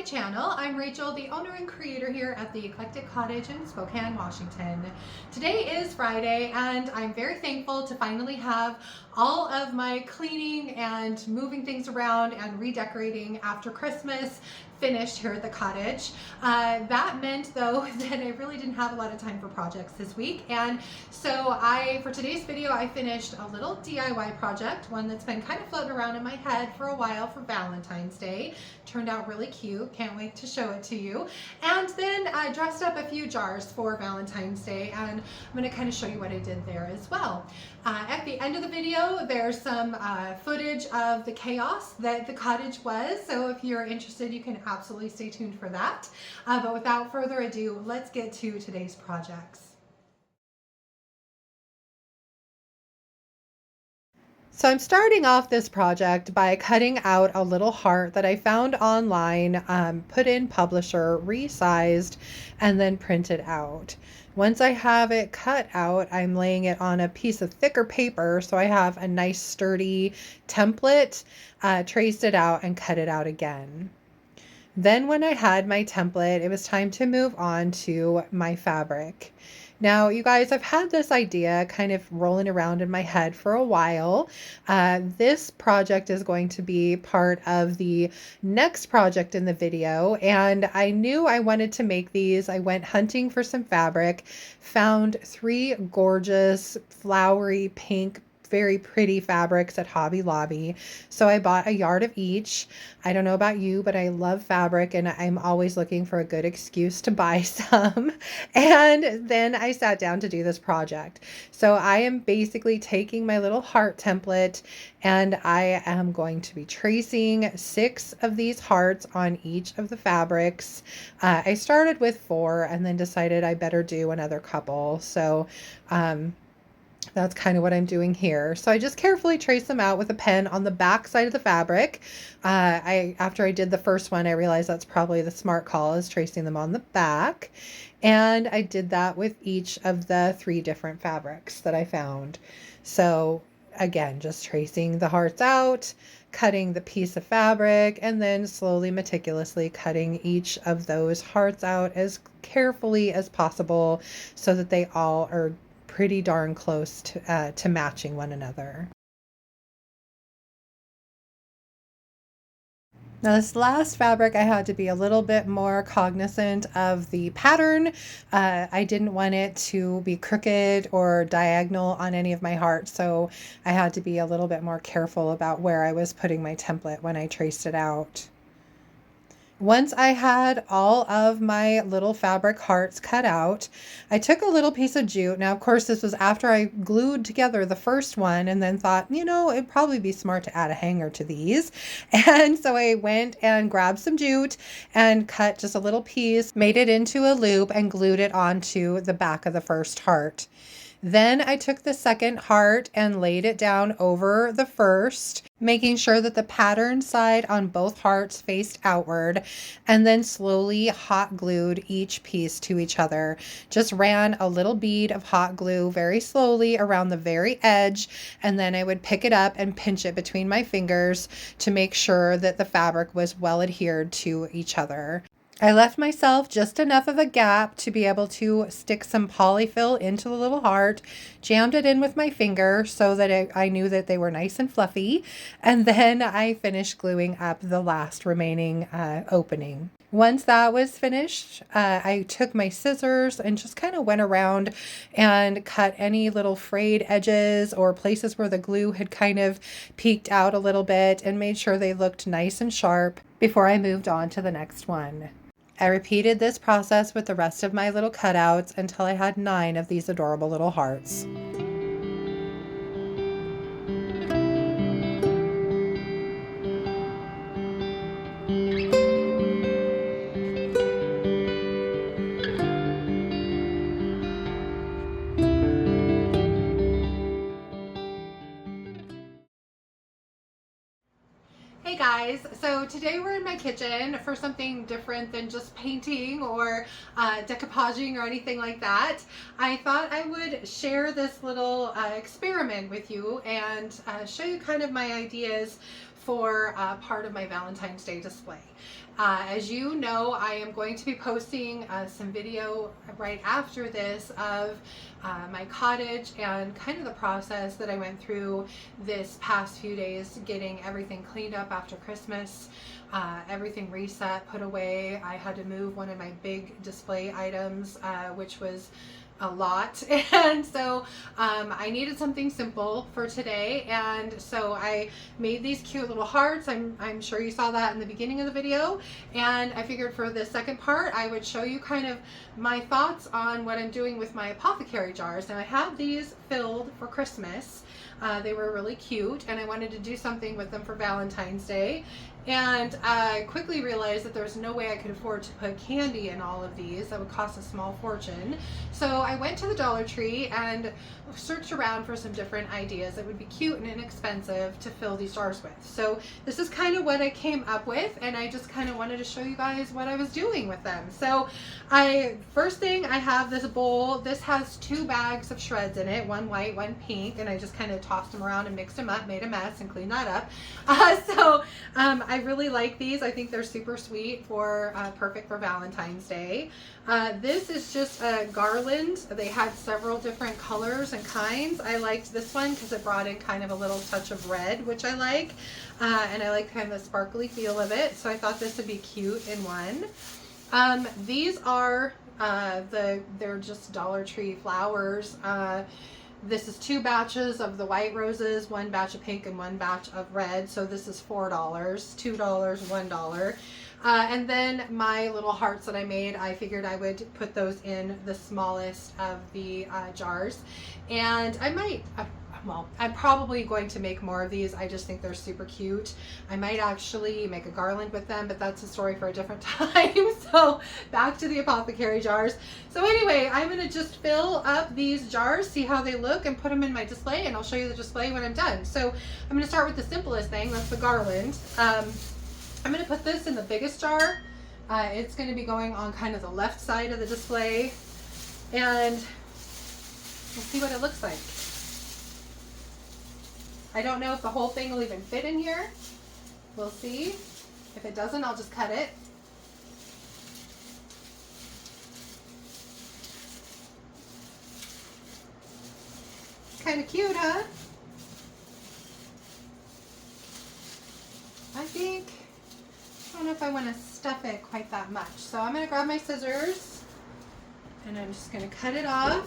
my channel. I'm Rachel, the owner and creator here at the Eclectic Cottage in Spokane, Washington. Today is Friday and I'm very thankful to finally have all of my cleaning and moving things around and redecorating after Christmas finished here at the cottage. That meant though that I really didn't have a lot of time for projects this week, and so for today's video I finished a little DIY project, one that's been kind of floating around in my head for a while for Valentine's Day. Turned out really cute, can't wait to show it to you. And then I dressed up a few jars for Valentine's Day, and I'm going to kind of show you what I did there as well. At the end of the video there's some footage of the chaos that the cottage was, so if you're interested you can absolutely stay tuned for that. But without further ado, let's get to today's projects. So I'm starting off this project by cutting out a little heart that I found online, put in publisher, resized, and then printed out. Once I have it cut out, I'm laying it on a piece of thicker paper so I have a nice sturdy template, traced it out and cut it out again. Then when I had my template, it was time to move on to my fabric. Now, you guys, I've had this idea kind of rolling around in my head for a while. This project is going to be part of the next project in the video, and I knew I wanted to make these. I went hunting for some fabric, found 3 gorgeous, flowery, pink, very pretty fabrics at Hobby Lobby. So I bought a yard of each. I don't know about you, but I love fabric and I'm always looking for a good excuse to buy some. And then I sat down to do this project. So I am basically taking my little heart template and I am going to be tracing 6 of these hearts on each of the fabrics. I started with 4 and then decided I better do another couple. So that's kind of what I'm doing here. So I just carefully trace them out with a pen on the back side of the fabric. After I did the first one, I realized that's probably the smart call, is tracing them on the back. And I did that with each of the 3 different fabrics that I found. So again, just tracing the hearts out, cutting the piece of fabric, and then slowly, meticulously cutting each of those hearts out as carefully as possible so that they all are pretty darn close to matching one another. Now this last fabric, I had to be a little bit more cognizant of the pattern. I didn't want it to be crooked or diagonal on any of my hearts, so I had to be a little bit more careful about where I was putting my template when I traced it out. Once I had all of my little fabric hearts cut out, I took a little piece of jute. Now, of course, this was after I glued together the first one and then thought, you know, it'd probably be smart to add a hanger to these. And so I went and grabbed some jute and cut just a little piece, made it into a loop and glued it onto the back of the first heart. Then I took the second heart and laid it down over the first, making sure that the pattern side on both hearts faced outward, and then slowly hot glued each piece to each other. Just ran a little bead of hot glue very slowly around the very edge, and then I would pick it up and pinch it between my fingers to make sure that the fabric was well adhered to each other. I left myself just enough of a gap to be able to stick some polyfill into the little heart, jammed it in with my finger so that I knew that they were nice and fluffy, and then I finished gluing up the last remaining opening. Once that was finished, I took my scissors and just kind of went around and cut any little frayed edges or places where the glue had kind of peeked out a little bit and made sure they looked nice and sharp before I moved on to the next one. I repeated this process with the rest of my little cutouts until I had 9 of these adorable little hearts. Hey guys, so today we're in my kitchen for something different than just painting or decoupaging or anything like that. I thought I would share this little experiment with you and show you kind of my ideas for part of my Valentine's Day display. As you know, I am going to be posting some video right after this of my cottage and kind of the process that I went through this past few days, getting everything cleaned up after Christmas, everything reset, put away. I had to move one of my big display items, which was a lot, and so I needed something simple for today, and so I made these cute little hearts. I'm sure you saw that in the beginning of the video, and I figured for the second part I would show you kind of my thoughts on what I'm doing with my apothecary jars. Now I have these filled for Christmas. They were really cute, and I wanted to do something with them for Valentine's Day. And I quickly realized that there was no way I could afford to put candy in all of these. That would cost a small fortune. So I went to the Dollar Tree and searched around for some different ideas that would be cute and inexpensive to fill these jars with. So this is kind of what I came up with, and I just kind of wanted to show you guys what I was doing with them. So first thing, I have this bowl. This has 2 bags of shreds in it, one white, one pink, and I just kind of tossed them around and mixed them up, made a mess, and cleaned that up. I really like these. I think they're super sweet for perfect for Valentine's Day. This is just a garland. They had several different colors and kinds. I liked this one because it brought in kind of a little touch of red, which I like. And I like kind of the sparkly feel of it. So I thought this would be cute in one. These are they're just Dollar Tree flowers. This is 2 batches of the white roses, 1 batch of pink, and 1 batch of red. So this is $4, $2, $1. And then my little hearts that I made, I figured I would put those in the smallest of the jars. And I might, well, I'm probably going to make more of these. I just think they're super cute. I might actually make a garland with them, but that's a story for a different time. So back to the apothecary jars. So anyway, I'm going to just fill up these jars, see how they look, and put them in my display, and I'll show you the display when I'm done. So I'm going to start with the simplest thing. That's the garland. I'm going to put this in the biggest jar. It's going to be going on kind of the left side of the display, and we'll see what it looks like. I don't know if the whole thing will even fit in here. We'll see. If it doesn't, I'll just cut it. Kind of cute, huh? I don't know if I want to stuff it quite that much. So I'm going to grab my scissors and I'm just going to cut it off.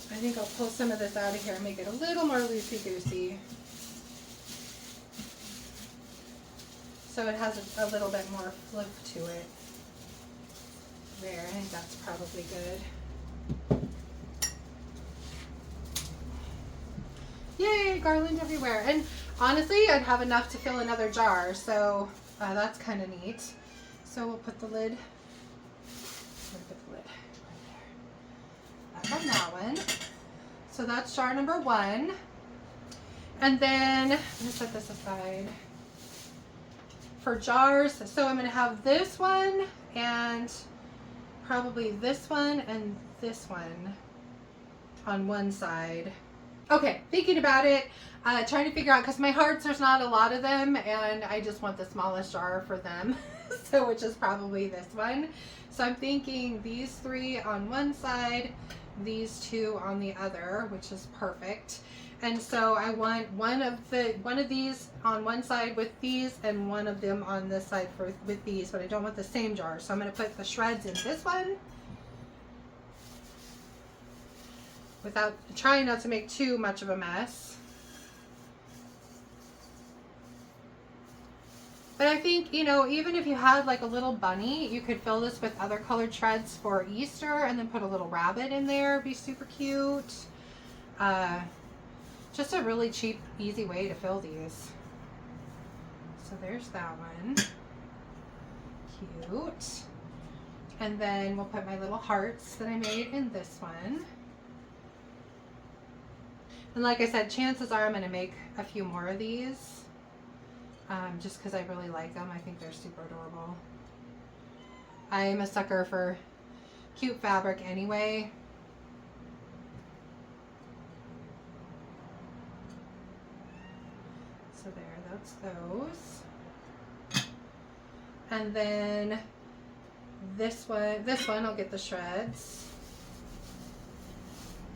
I think I'll pull some of this out of here and make it a little more loosey-goosey, so it has a little bit more flip to it. There, I think that's probably good. Yay, garland everywhere. And honestly, I'd have enough to fill another jar, so that's kind of neat. So we'll put the lid, on that one. So that's jar number 1. And then let me set this aside. For jars, so I'm going to have this one and probably this one and this one on one side. Okay, thinking about it, trying to figure out, because my hearts, there's not a lot of them, and I just want the smallest jar for them. So which is probably this one. So I'm thinking these 3 on one side, these 2 on the other, which is perfect. And so I want one of these on one side with these, and one of them on this side with these, but I don't want the same jar. So I'm going to put the shreds in this one, without trying not to make too much of a mess. But I think, you know, even if you had like a little bunny, you could fill this with other colored shreds for Easter and then put a little rabbit in there. It'd be super cute. Just a really cheap, easy way to fill these. So there's that one. Cute. And then we'll put my little hearts that I made in this one. And like I said, chances are I'm going to make a few more of these. Just because I really like them. I think they're super adorable. I am a sucker for cute fabric anyway. So there, that's those. And then this one I'll get the shreds.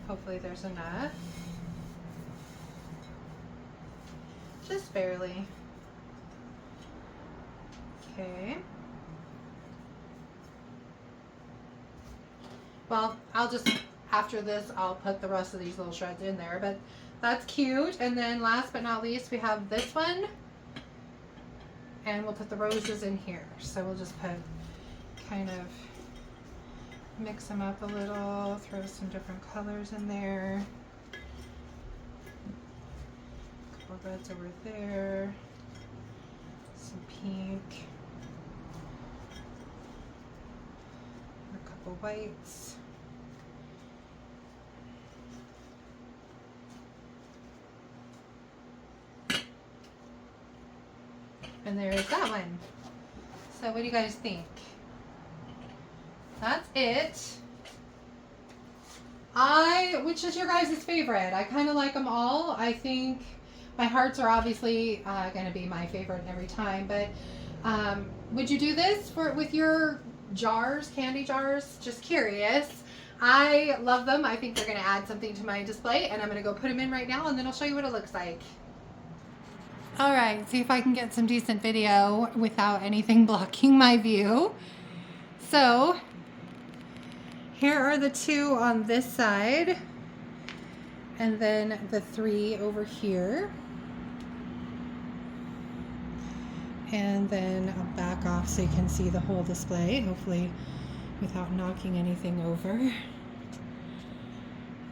Hopefully there's enough. Just barely. Okay. Well, after this, I'll put the rest of these little shreds in there, but that's cute. And then last but not least, we have this one, and we'll put the roses in here. So we'll just kind of mix them up a little, throw some different colors in there. A couple reds over there, some pink, a couple whites. And there's that one. So what do you guys think? That's it. Which is your guys' favorite? I kind of like them all. I think my hearts are obviously going to be my favorite every time. But would you do this with your jars, candy jars? Just curious. I love them. I think they're going to add something to my display. And I'm going to go put them in right now, and then I'll show you what it looks like. All right, see if I can get some decent video without anything blocking my view. So here are the two on this side, and then the three over here. And then I'll back off so you can see the whole display, hopefully without knocking anything over.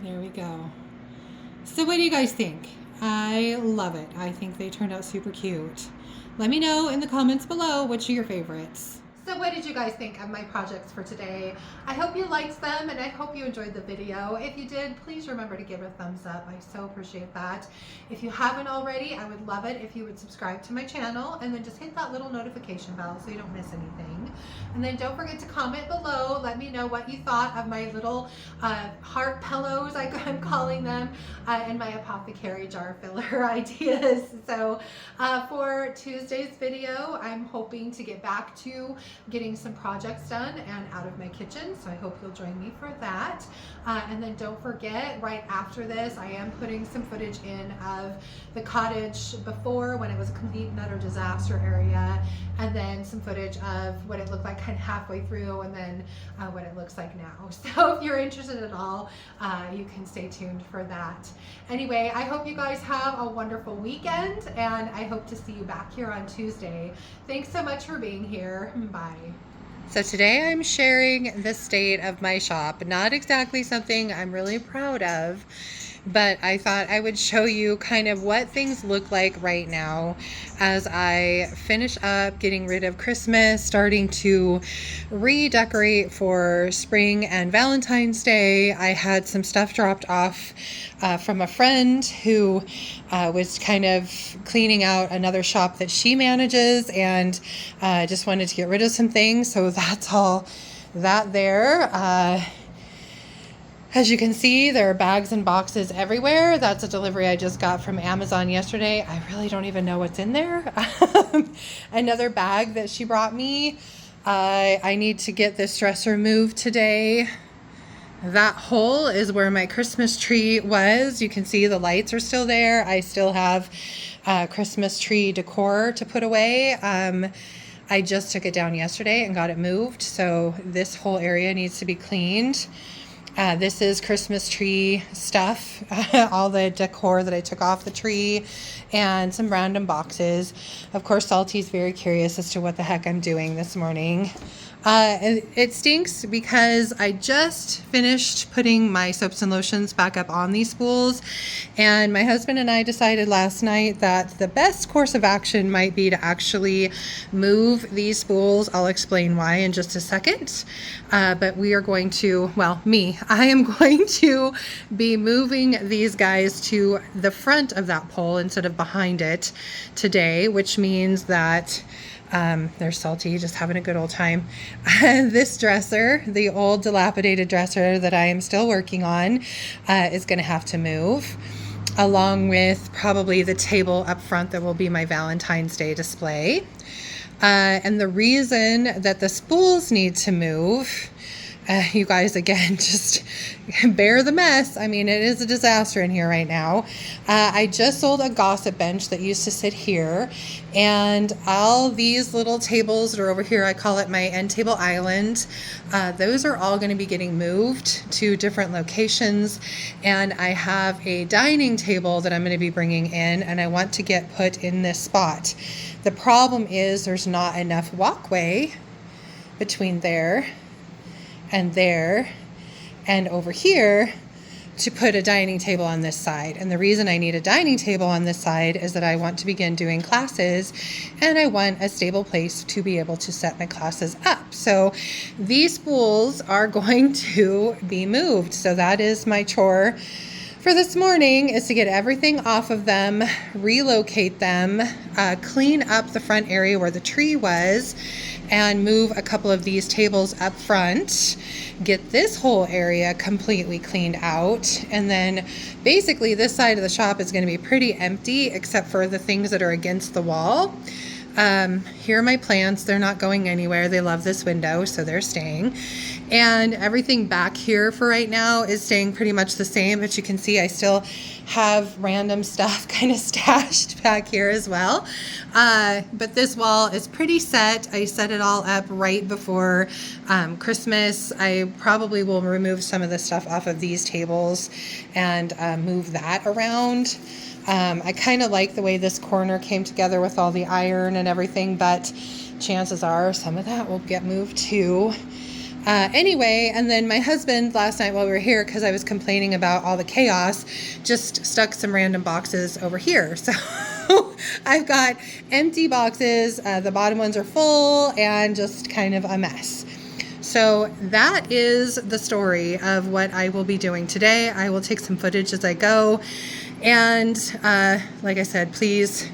There we go. So what do you guys think? I love it. I think they turned out super cute. Let me know in the comments below which are your favorites. So what did you guys think of my projects for today? I hope you liked them, and I hope you enjoyed the video. If you did, please remember to give it a thumbs up. I so appreciate that. If you haven't already, I would love it if you would subscribe to my channel, and then just hit that little notification bell so you don't miss anything. And then don't forget to comment below. Let me know what you thought of my little heart pillows, I'm calling them, and my apothecary jar filler ideas. So for Tuesday's video, I'm hoping to get back to getting some projects done and out of my kitchen, so I hope you'll join me for that. And then don't forget, right after this, I am putting some footage in of the cottage before, when it was a complete and utter disaster area, and then some footage of what it looked like kind of halfway through, and then what it looks like now. So if you're interested at all, you can stay tuned for that. Anyway, I hope you guys have a wonderful weekend, and I hope to see you back here on Tuesday. Thanks so much for being here. Bye. So today I'm sharing the state of my shop. Not exactly something I'm really proud of, but I thought I would show you kind of what things look like right now as I finish up getting rid of Christmas, starting to redecorate for spring and Valentine's Day. I had some stuff dropped off from a friend who was kind of cleaning out another shop that she manages, and just wanted to get rid of some things. So that's all that there. As you can see, there are bags and boxes everywhere. That's a delivery I just got from Amazon yesterday. I really don't even know what's in there. Another bag that she brought me. I need to get this dresser moved today. That hole is where my Christmas tree was. You can see the lights are still there. I still have Christmas tree decor to put away. I just took it down yesterday and got it moved. So this whole area needs to be cleaned. This is Christmas tree stuff, all the decor that I took off the tree, and some random boxes. Of course, Salty's very curious as to what the heck I'm doing this morning. It stinks because I just finished putting my soaps and lotions back up on these spools, and my husband and I decided last night that the best course of action might be to actually move these spools. I'll explain why in just a second, but we are going to, I am going to be moving these guys to the front of that pole instead of behind it today, which means that there's Salty just having a good old time. This dresser, the old dilapidated dresser that I am still working on, is going to have to move, along with probably the table up front that will be my Valentine's Day display. And the reason that the spools need to move, you guys, again, just bear the mess. I mean, it is a disaster in here right now. I just sold a gossip bench that used to sit here, and all these little tables that are over here, I call it my end table island. Those are all going to be getting moved to different locations, and I have a dining table that I'm going to be bringing in, and I want to get put in this spot. The problem is there's not enough walkway between there and over here to put a dining table on this side. And the reason I need a dining table on this side is that I want to begin doing classes, and I want a stable place to be able to set my classes up. So these spools are going to be moved. So that is my chore for this morning, is to get everything off of them, relocate them, clean up the front area where the tree was, and move a couple of these tables up front, get this whole area completely cleaned out, and then basically this side of the shop is going to be pretty empty except for the things that are against the wall. Here are my plants. They're not going anywhere. They love this window, so they're staying. And everything back here for right now is staying pretty much the same, but you can see I still have random stuff kind of stashed back here as well. But this wall is pretty set. I set it all up right before Christmas. I probably will remove some of the stuff off of these tables and move that around. I kind of like the way this corner came together with all the iron and everything, but chances are some of that will get moved too. Anyway, and then my husband last night while we were here, because I was complaining about all the chaos, just stuck some random boxes over here. So I've got empty boxes. The bottom ones are full and just kind of a mess. So that is the story of what I will be doing today. I will take some footage as I go. And like I said, please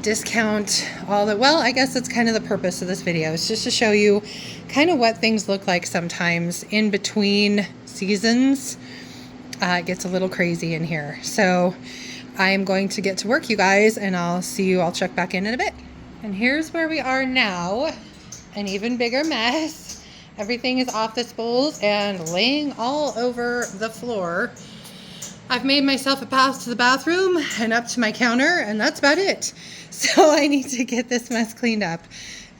discount all that. Well, I guess that's kind of the purpose of this video. It's just to show you kind of what things look like sometimes in between seasons. It gets a little crazy in here. So I am going to get to work, you guys, and I'll see you. I'll check back in a bit. And here's where we are now. An even bigger mess. Everything is off the spools and laying all over the floor. I've made myself a path to the bathroom and up to my counter, and that's about it. So I need to get this mess cleaned up.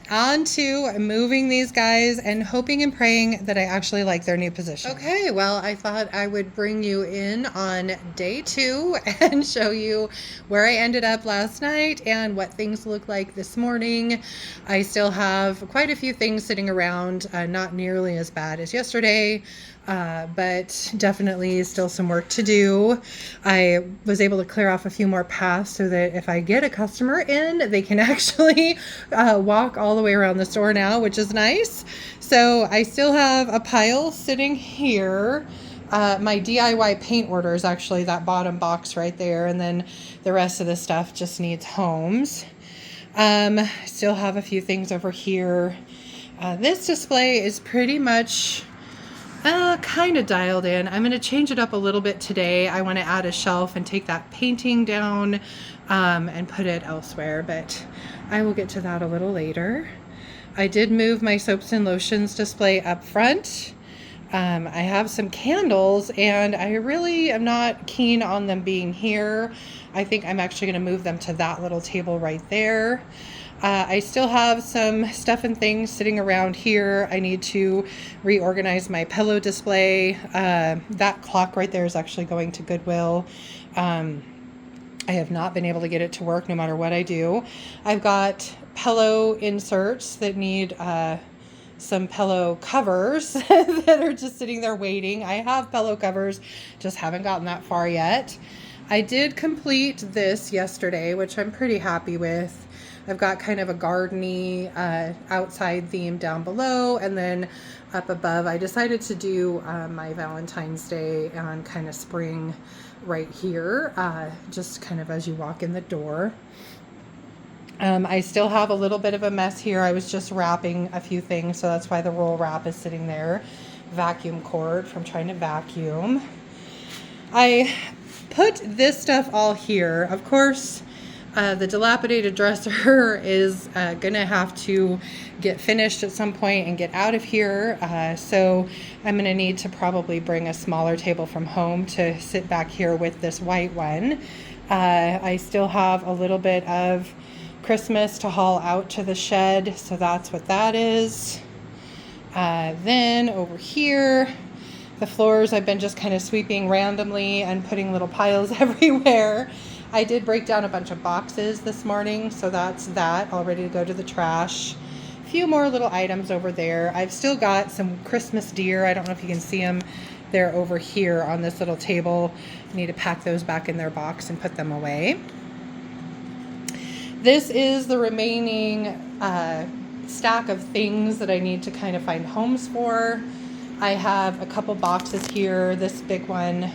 On to moving these guys and hoping and praying that I actually like their new position. Okay, well, I thought I would bring you in on day 2 and show you where I ended up last night and what things look like this morning. I still have quite a few things sitting around, not nearly as bad as yesterday. But definitely still some work to do. I was able to clear off a few more paths so that if I get a customer in, they can actually walk all the way around the store now, which is nice. So I still have a pile sitting here. My DIY paint order is actually that bottom box right there, and then the rest of the stuff just needs homes. Still have a few things over here. This display is pretty much kind of dialed in. I'm going to change it up a little bit today. I want to add a shelf and take that painting down and put it elsewhere, but I will get to that a little later. I did move my soaps and lotions display up front. I have some candles, and I really am not keen on them being here. I think I'm actually going to move them to that little table right there. I still have some stuff and things sitting around here. I need to reorganize my pillow display. That clock right there is actually going to Goodwill. I have not been able to get it to work no matter what I do. I've got pillow inserts that need some pillow covers that are just sitting there waiting. I have pillow covers, just haven't gotten that far yet. I did complete this yesterday, which I'm pretty happy with. I've got kind of a gardeny outside theme down below, and then up above I decided to do my Valentine's Day and kind of spring right here, just kind of as you walk in the door. I still have a little bit of a mess here. I was just wrapping a few things, so that's why the roll wrap is sitting there. Vacuum cord from trying to vacuum. I put this stuff all here. Of course, The dilapidated dresser is gonna have to get finished at some point and get out of here. So I'm gonna need to probably bring a smaller table from home to sit back here with this white one. I still have a little bit of Christmas to haul out to the shed, so that's what that is. Then over here, the floors I've been just kind of sweeping randomly and putting little piles everywhere. I did break down a bunch of boxes this morning, so that's that, all ready to go to the trash. A few more little items over there. I've still got some Christmas deer. I don't know if you can see them. They're over here on this little table. I need to pack those back in their box and put them away. This is the remaining stack of things that I need to kind of find homes for. I have a couple boxes here, this big one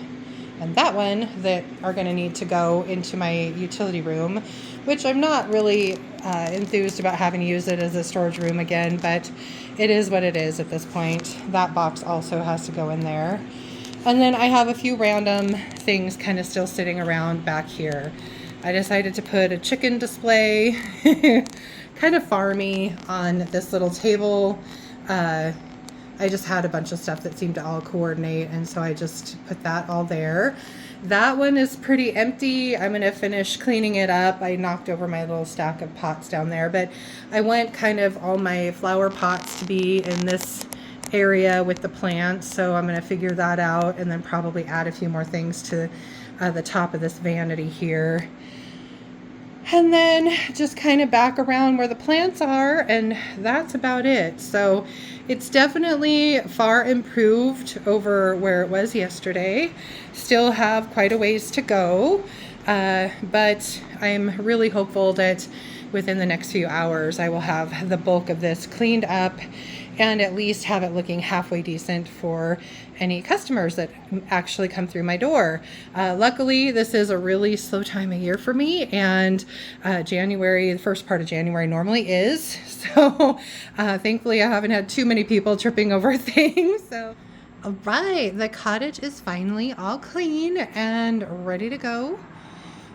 and that one, that are going to need to go into my utility room, which I'm not really enthused about having to use it as a storage room again, but it is what it is at this point. That box also has to go in there. And then I have a few random things kind of still sitting around back here. I decided to put a chicken display, kind of farmy, on this little table. I just had a bunch of stuff that seemed to all coordinate, and so I just put that all there. That one is pretty empty. I'm gonna finish cleaning it up. I knocked over my little stack of pots down there, but I want kind of all my flower pots to be in this area with the plants, so I'm gonna figure that out and then probably add a few more things to the top of this vanity here. And then just kind of back around where the plants are, and that's about it. So it's definitely far improved over where it was yesterday. Still have quite a ways to go, but I'm really hopeful that within the next few hours I will have the bulk of this cleaned up and at least have it looking halfway decent for any customers that actually come through my door. Luckily, this is a really slow time of year for me, and January, the first part of January normally is. So thankfully I haven't had too many people tripping over things. So, all right, the cottage is finally all clean and ready to go.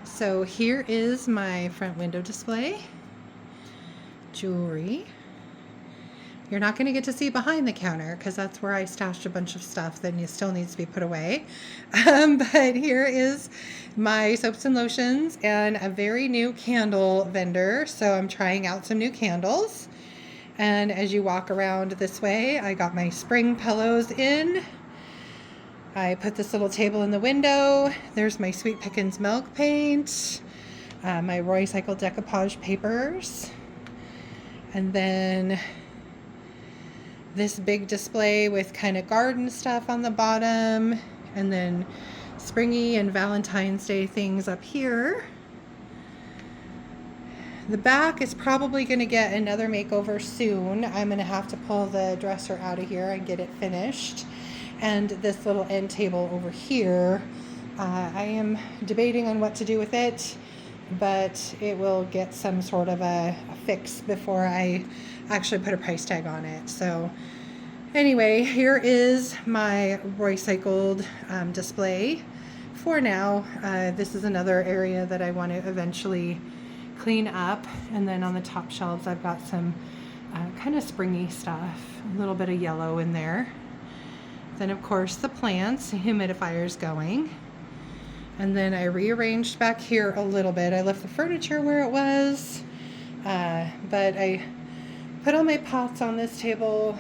So here is my front window display, jewelry. You're not going to get to see behind the counter because that's where I stashed a bunch of stuff that still needs to be put away. But here is my soaps and lotions and a very new candle vendor. So I'm trying out some new candles. And as you walk around this way, I got my spring pillows in. I put this little table in the window. There's my Sweet Pickins milk paint, my Roy Cycle decoupage papers, and then this big display with kind of garden stuff on the bottom, and then springy and Valentine's Day things up here. The back is probably going to get another makeover soon. I'm going to have to pull the dresser out of here and get it finished. And this little end table over here, I am debating on what to do with it, but it will get some sort of a fix before I actually put a price tag on it. So anyway, here is my recycled display for now. This is another area that I want to eventually clean up. And then on the top shelves, I've got some kind of springy stuff, a little bit of yellow in there. Then of course the plants, the humidifiers going. And then I rearranged back here a little bit. I left the furniture where it was, but I put all my pots on this table.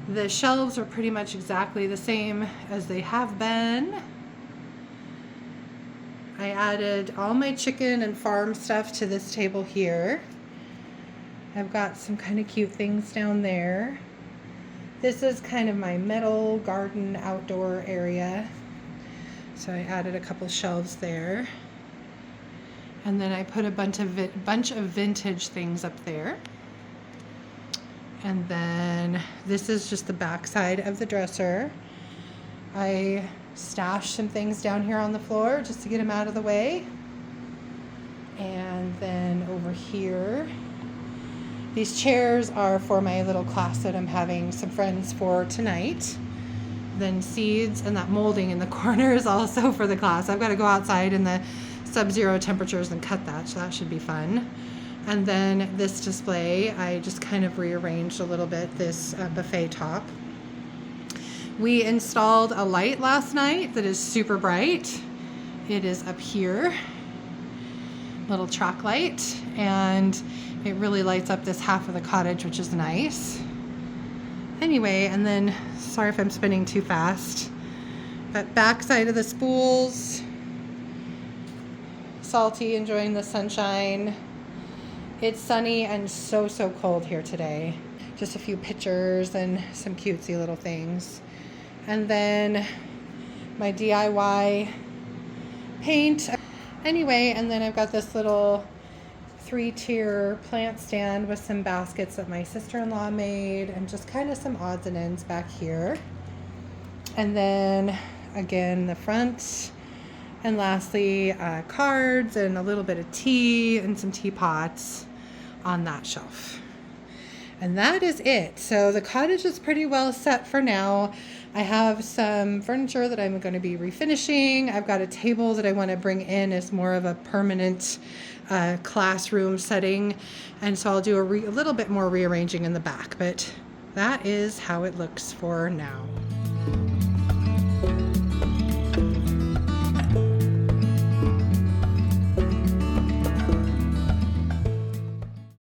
The shelves are pretty much exactly the same as they have been. I added all my chicken and farm stuff to this table here. I've got some kind of cute things down there. This is kind of my metal garden outdoor area. So I added a couple shelves there. And then I put a bunch of vintage things up there. And then this is just the back side of the dresser. I stashed some things down here on the floor just to get them out of the way. And then over here, these chairs are for my little class that I'm having some friends for tonight. Then seeds and that molding in the corner is also for the class. I've got to go outside in the sub-zero temperatures and cut that, so that should be fun. And then this display, I just kind of rearranged a little bit, this buffet top. We installed a light last night that is super bright. It is up here, little track light, and it really lights up this half of the cottage, which is nice. Anyway, and then, sorry if I'm spinning too fast, but back side of the spools, Salty enjoying the sunshine. It's sunny and so cold here today. Just a few pictures and some cutesy little things. And then my DIY paint. Anyway, and then I've got this little 3-tier plant stand with some baskets that my sister-in-law made, and just kind of some odds and ends back here. And then again, the front. And lastly, cards and a little bit of tea and some teapots on that shelf. And that is it. So the cottage is pretty well set for now. I have some furniture that I'm going to be refinishing. I've got a table that I want to bring in as more of a permanent classroom setting. And so I'll do a little bit more rearranging in the back. But that is how it looks for now.